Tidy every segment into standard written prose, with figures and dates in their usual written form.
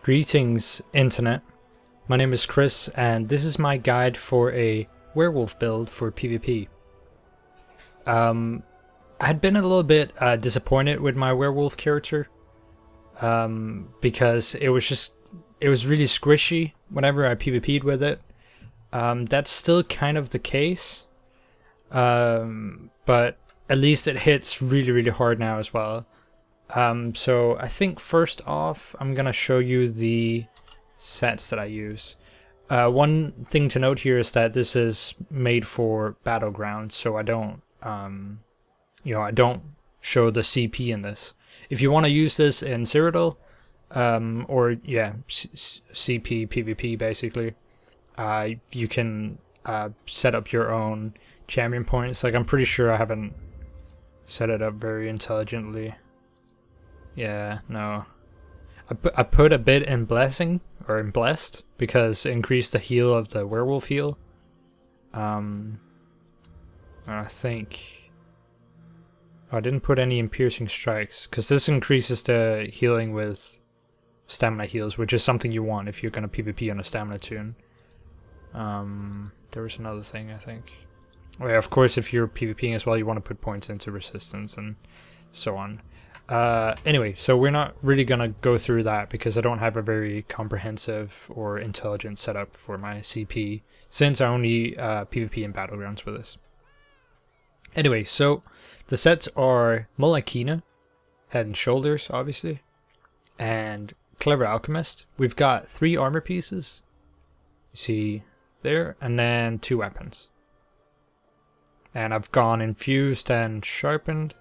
Greetings, Internet. My name is Chris, and this is my guide for a werewolf build for PvP. I had been a little bit disappointed with my werewolf character because it was really squishy whenever I PvP'd with it. That's still kind of the case, but at least it hits really hard now as well. So I think first off, I'm gonna show you the sets that I use. One thing to note here is that this is made for Battlegrounds, so I don't, I don't show the CP in this. If you want to use this in Cyrodiil, CP, PvP basically, you can set up your own champion points. Like, I'm pretty sure I haven't set it up very intelligently. Yeah, no. I put a bit in Blessing, or in Blessed, because it increased the heal of the werewolf heal. I think... I didn't put any in Piercing Strikes, because this increases the healing with stamina heals, which is something you want if you're going to PvP on a stamina toon. There was another thing, I think. Oh yeah, of course, if you're PvPing as well, you want to put points into resistance and so on. Anyway, so we're not really gonna go through that because I don't have a very comprehensive or intelligent setup for my CP, since I only PvP in Battlegrounds with this. Anyway, so the sets are Mulakina, Head and Shoulders, obviously, and Clever Alchemist. We've got 3 armor pieces, you see there, and then 2 weapons. And I've gone Infused and Sharpened.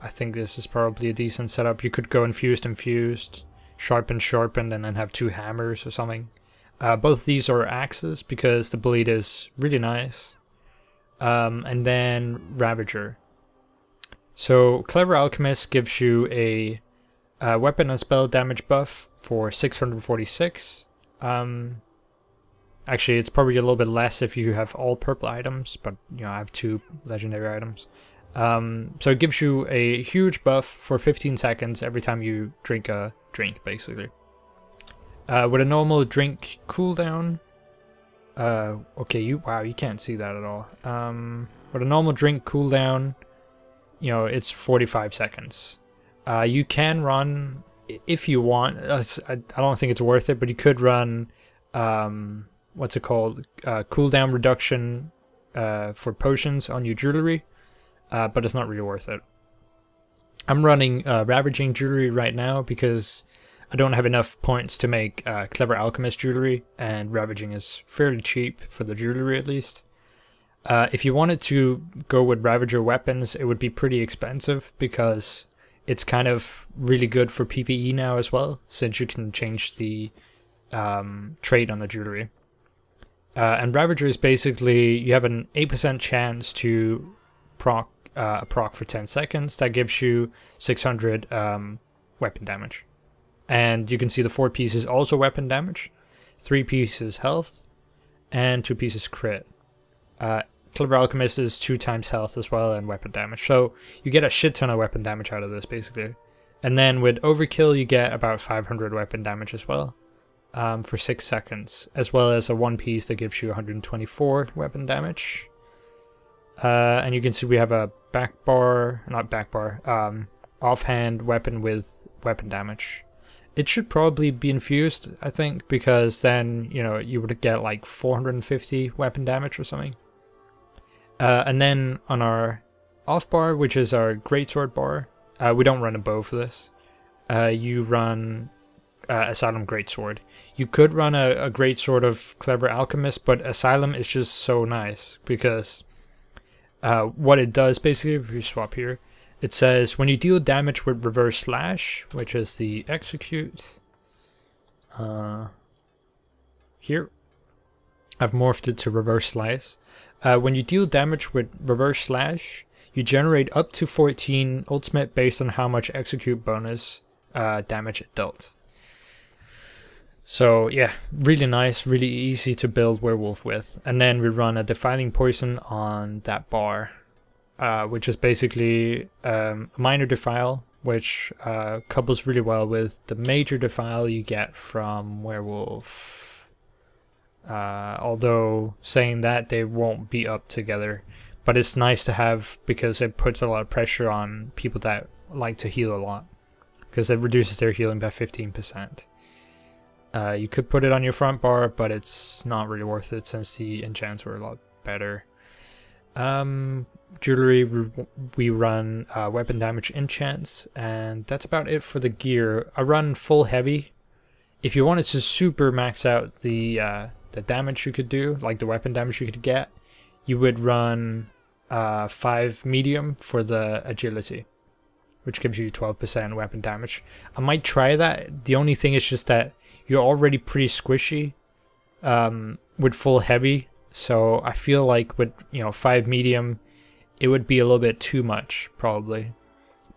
I think this is probably a decent setup. You could go Infused, Sharpened, and then have 2 hammers or something. Both these are axes because the blade is really nice. And then Ravager. So Clever Alchemist gives you a weapon and spell damage buff for 646. Actually, it's probably a little bit less if you have all purple items, but I have 2 legendary items. So it gives you a huge buff for 15 seconds every time you drink a drink, basically. With a normal drink cooldown, okay, you can't see that at all. With a normal drink cooldown, it's 45 seconds. You can run, if you want, I don't think it's worth it, but you could run, what's it called, cooldown reduction for potions on your jewelry. But it's not really worth it. I'm running Ravaging jewelry right now because I don't have enough points to make Clever Alchemist jewelry, and Ravaging is fairly cheap for the jewelry at least. If you wanted to go with Ravager weapons, it would be pretty expensive because it's kind of really good for PvE now as well, since you can change the trait on the jewelry. And Ravager is basically, you have an 8% chance to proc a proc for 10 seconds. That gives you 600 weapon damage. And you can see the 4 pieces also weapon damage, 3 pieces health, and 2 pieces crit. Clever Alchemist is 2 times health as well and weapon damage. So you get a shit ton of weapon damage out of this basically. And then with Overkill you get about 500 weapon damage as well for 6 seconds. As well as a 1 piece that gives you 124 weapon damage. And you can see we have a offhand weapon with weapon damage. It should probably be infused, I think, because then, you would get like 450 weapon damage or something. And then on our off bar, which is our greatsword bar, we don't run a bow for this. You run Asylum Greatsword. You could run a greatsword of Clever Alchemist, but Asylum is just so nice because... what it does basically, if you swap here, it says when you deal damage with reverse slash, which is the execute, here, I've morphed it to reverse slice. When you deal damage with reverse slash, you generate up to 14 ultimate based on how much execute bonus damage it dealt. So yeah, really nice, really easy to build werewolf with. And then we run a defiling poison on that bar, which is basically a minor defile which couples really well with the major defile you get from Werewolf. Although saying that, they won't be up together, but it's nice to have because it puts a lot of pressure on people that like to heal a lot, because it reduces their healing by 15%. You could put it on your front bar, but it's not really worth it since the enchants were a lot better. Jewelry, we run weapon damage enchants, and that's about it for the gear. I run full heavy. If you wanted to super max out the damage you could do, like the weapon damage you could get, you would run 5 medium for the agility, which gives you 12% weapon damage. I might try that. The only thing is just that you're already pretty squishy with full heavy, so I feel like with 5 medium it would be a little bit too much probably.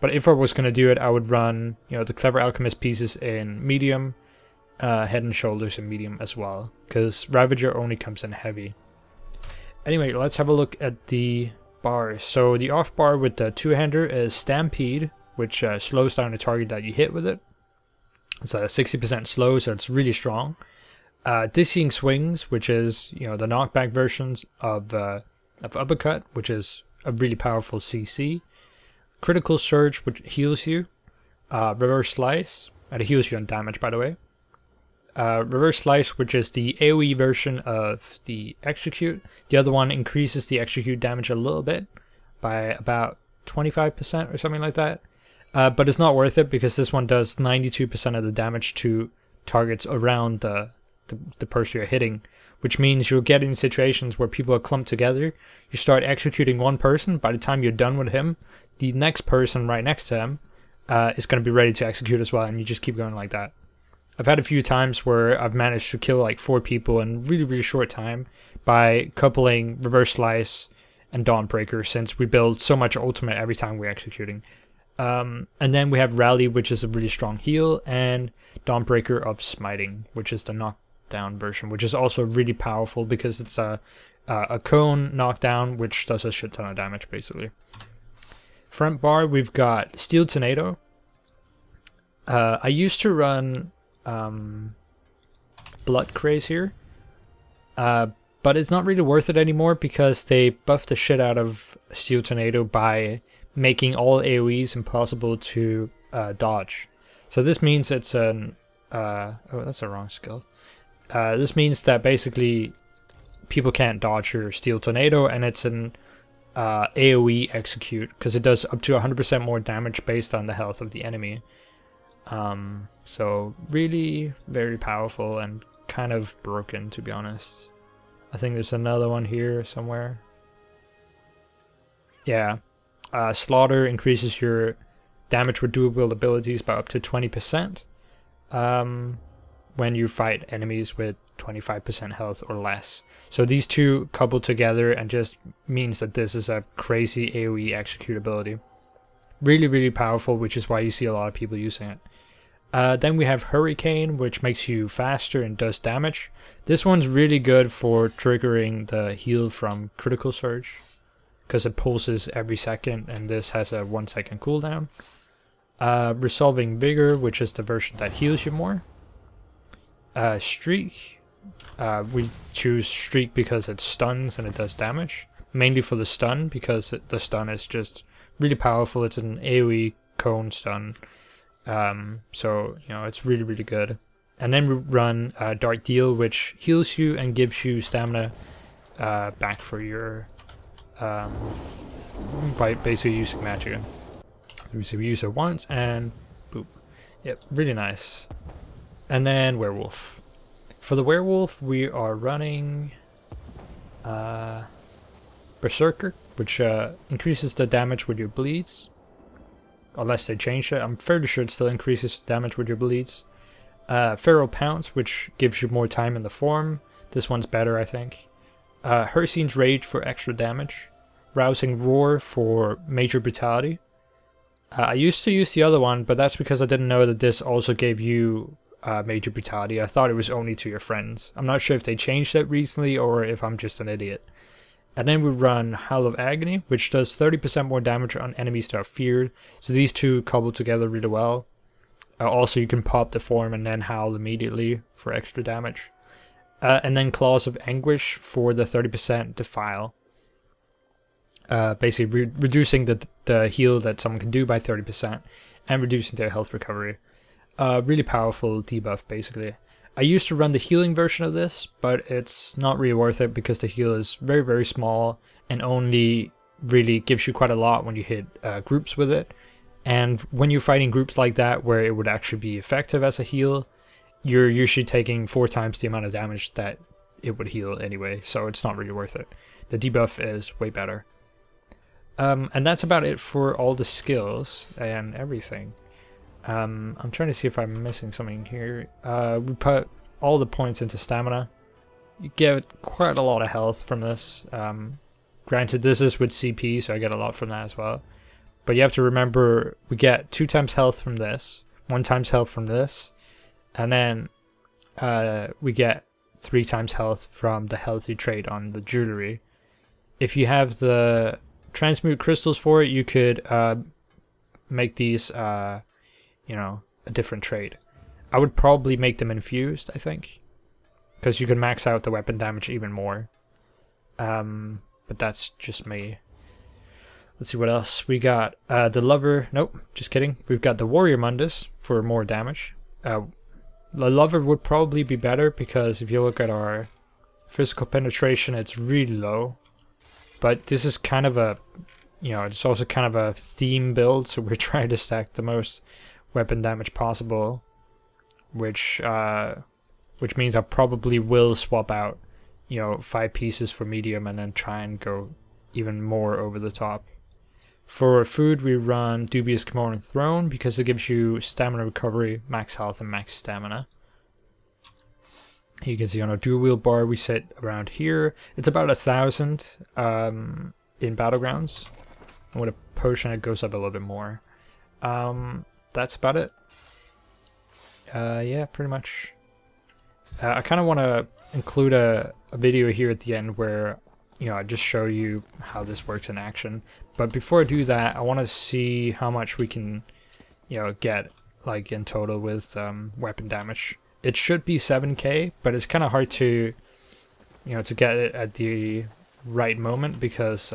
But if I was going to do it, I would run the Clever Alchemist pieces in medium, head and shoulders in medium as well, because Ravager only comes in heavy. Anyway, let's have a look at the bars. So the off bar with the two-hander is Stampede, which slows down the target that you hit with it. It's a 60% slow, so it's really strong. Dizzying Swings, which is the knockback versions of Uppercut, which is a really powerful CC. Critical Surge, which heals you. Reverse Slice, and it heals you on damage, by the way. Reverse Slice, which is the AoE version of the Execute. The other one increases the Execute damage a little bit by about 25% or something like that. But it's not worth it because this one does 92% of the damage to targets around the person you're hitting, which means you'll get in situations where people are clumped together. You start executing one person. By the time you're done with him, the next person right next to him is going to be ready to execute as well, and you just keep going like that. I've had a few times where I've managed to kill like 4 people in really, really short time by coupling Reverse Slice and Dawnbreaker, since we build so much ultimate every time we're executing. And then we have Rally, which is a really strong heal, and Dawnbreaker of Smiting, which is the knockdown version, which is also really powerful because it's a cone knockdown, which does a shit ton of damage basically. Front bar, we've got Steel Tornado. I used to run Blood Craze here, but it's not really worth it anymore because they buffed the shit out of Steel Tornado by making all AoEs impossible to dodge. So this means it's an oh, that's a wrong skill. This means that basically people can't dodge your Steel Tornado, and it's an AoE execute because it does up to 100% more damage based on the health of the enemy. So really very powerful and kind of broken, to be honest. I think there's another one here somewhere. Yeah. Slaughter increases your damage with doable abilities by up to 20% when you fight enemies with 25% health or less. So these two couple together and just means that this is a crazy AoE execute ability. Really, really powerful, which is why you see a lot of people using it. Then we have Hurricane, which makes you faster and does damage. This one's really good for triggering the heal from Critical Surge, because it pulses every second, and this has a 1 second cooldown. Resolving Vigor, which is the version that heals you more. Streak, we choose Streak because it stuns and it does damage. Mainly for the stun, because the stun is just really powerful. It's an AoE cone stun. So, it's really, really good. And then we run Dark Deal, which heals you and gives you stamina back for your... by basically using magic. So we use it once and boop. Yep, really nice. And then Werewolf. For the Werewolf, we are running Berserker, which increases the damage with your bleeds. Unless they change it. I'm fairly sure it still increases damage with your bleeds. Feral Pounce, which gives you more time in the form. This one's better, I think. Hircine's Rage for extra damage. Rousing Roar for major brutality. I used to use the other one, but that's because I didn't know that this also gave you major brutality. I thought it was only to your friends. I'm not sure if they changed that recently or if I'm just an idiot. And then we run Howl of Agony, which does 30% more damage on enemies that are feared. So these two cobble together really well. Also, you can pop the form and then howl immediately for extra damage. And then Claws of Anguish for the 30% Defile. Basically reducing the heal that someone can do by 30% and reducing their health recovery. Really powerful debuff, basically. I used to run the healing version of this, but it's not really worth it because the heal is very, very small and only really gives you quite a lot when you hit groups with it. And when you're fighting groups like that, where it would actually be effective as a heal, you're usually taking 4 times the amount of damage that it would heal anyway, so it's not really worth it. The debuff is way better. And that's about it for all the skills and everything. I'm trying to see if I'm missing something here. We put all the points into stamina. You get quite a lot of health from this. Granted, this is with CP, so I get a lot from that as well. But you have to remember, we get 2 times health from this, 1 times health from this, and then we get 3 times health from the healthy trait on the jewelry. If you have the transmute crystals for it, you could make these, you know, a different trait. I would probably make them infused, I think, because you can max out the weapon damage even more. But that's just me. Let's see what else. We got the Lover. Nope, just kidding. We've got the Warrior Mundus for more damage. The Lover would probably be better because if you look at our physical penetration, it's really low. But this is kind of a, you know, it's also kind of a theme build, so we're trying to stack the most weapon damage possible, which means I probably will swap out, you know, 5 pieces for medium and then try and go even more over the top. For food, we run Dubious Camoran Throne because it gives you stamina recovery, max health, and max stamina. You can see on our dual wheel bar we sit around here. It's about 1,000 in Battlegrounds. And with a potion it goes up a little bit more. That's about it. Yeah, pretty much. I kind of want to include a video here at the end where, you know, I just show you how this works in action. But before I do that, I want to see how much we can, you know, get like in total with weapon damage. It should be 7k, but it's kind of hard to, you know, to get it at the right moment because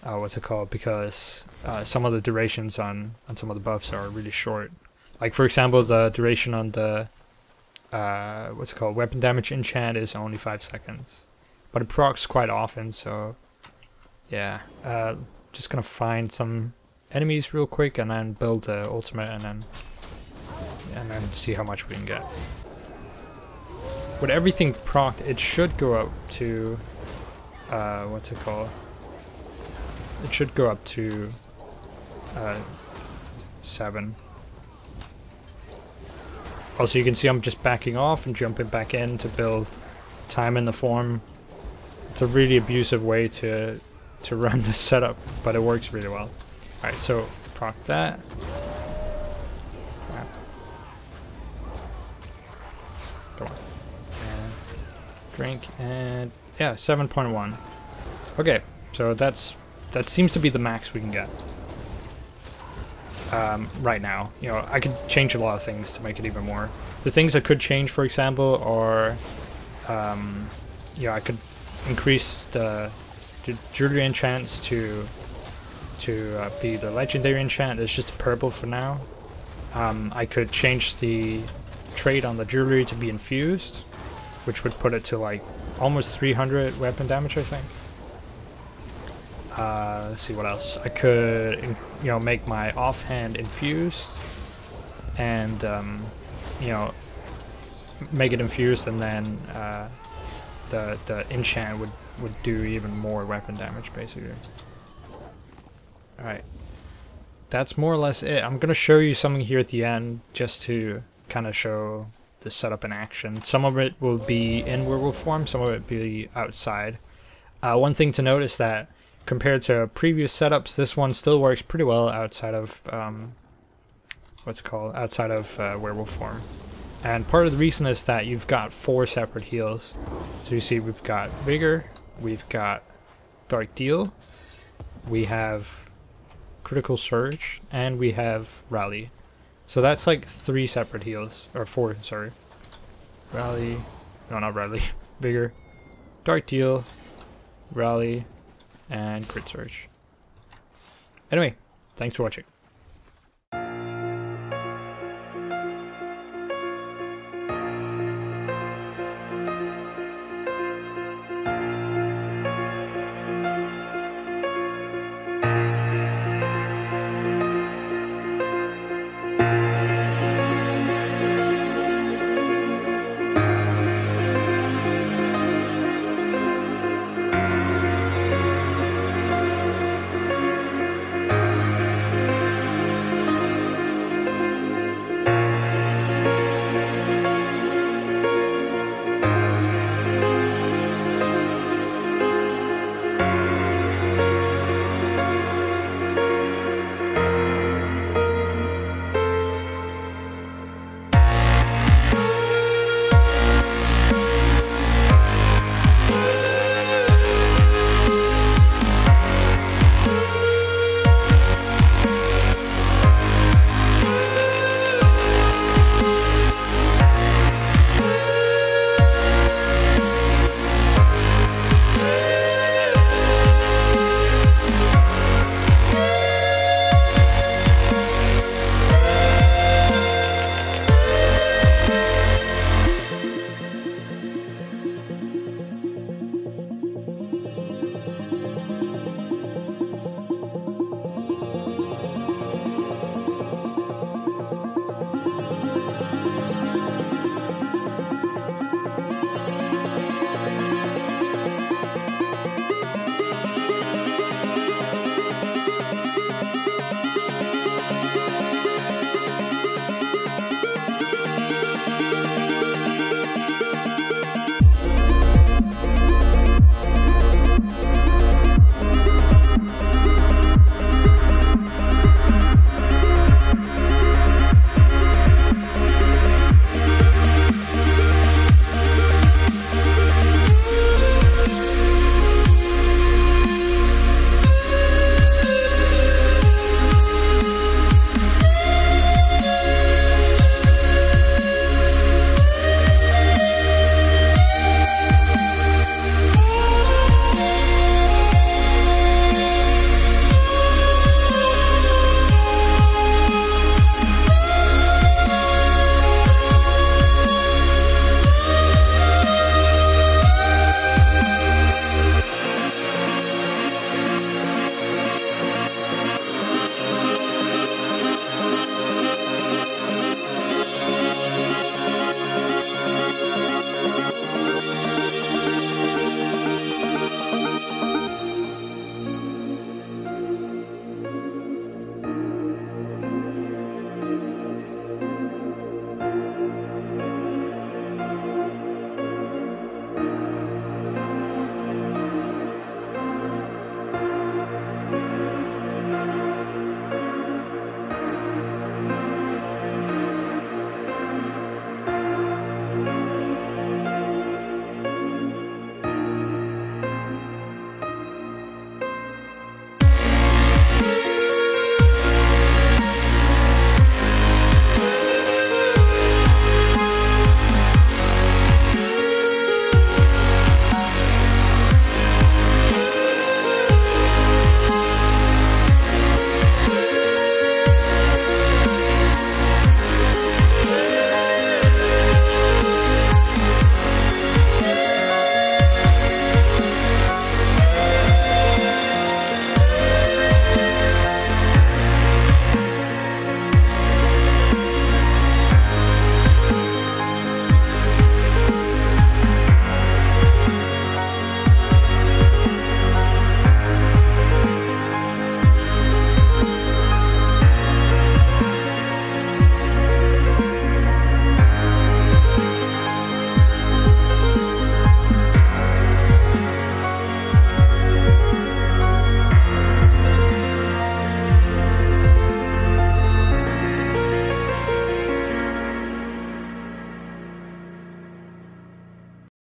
what's it called? Because some of the durations on some of the buffs are really short. Like for example, the duration on the what's it called? Weapon damage enchant is only 5 seconds, but it procs quite often. So yeah, just gonna find some enemies real quick and then build the ultimate and then see how much we can get. With everything procced, it should go up to what's it called? It should go up to 7. Also, you can see I'm just backing off and jumping back in to build time in the form. It's a really abusive way to run this setup, but it works really well. Alright, so proc that. Crap. Come on. And drink, and yeah, 7.1. Okay, so that seems to be the max we can get. Right now, you know, I could change a lot of things to make it even more. The things I could change, for example, are, you know, I could increase the jewelry enchants to be the legendary enchant. It's just purple for now. I could change the trait on the jewelry to be infused, which would put it to like almost 300 weapon damage, I think. Let's see what else. I could, you know, make my offhand infused, and you know, make it infused, and then the enchant would do even more weapon damage, basically. All right, that's more or less it. I'm gonna show you something here at the end just to kind of show the setup in action. Some of it will be in werewolf form, some of it will be outside. One thing to note is that compared to previous setups, this one still works pretty well outside of what's it called? Outside of werewolf form. And part of the reason is that you've got 4 separate heals. So you see we've got Vigor, we've got Dark Deal, we have Critical Surge, and we have Rally. So that's like 3 separate heals, or 4, sorry. Rally, no, not Rally, Vigor, Dark Deal, Rally, and Crit Surge. Anyway, thanks for watching.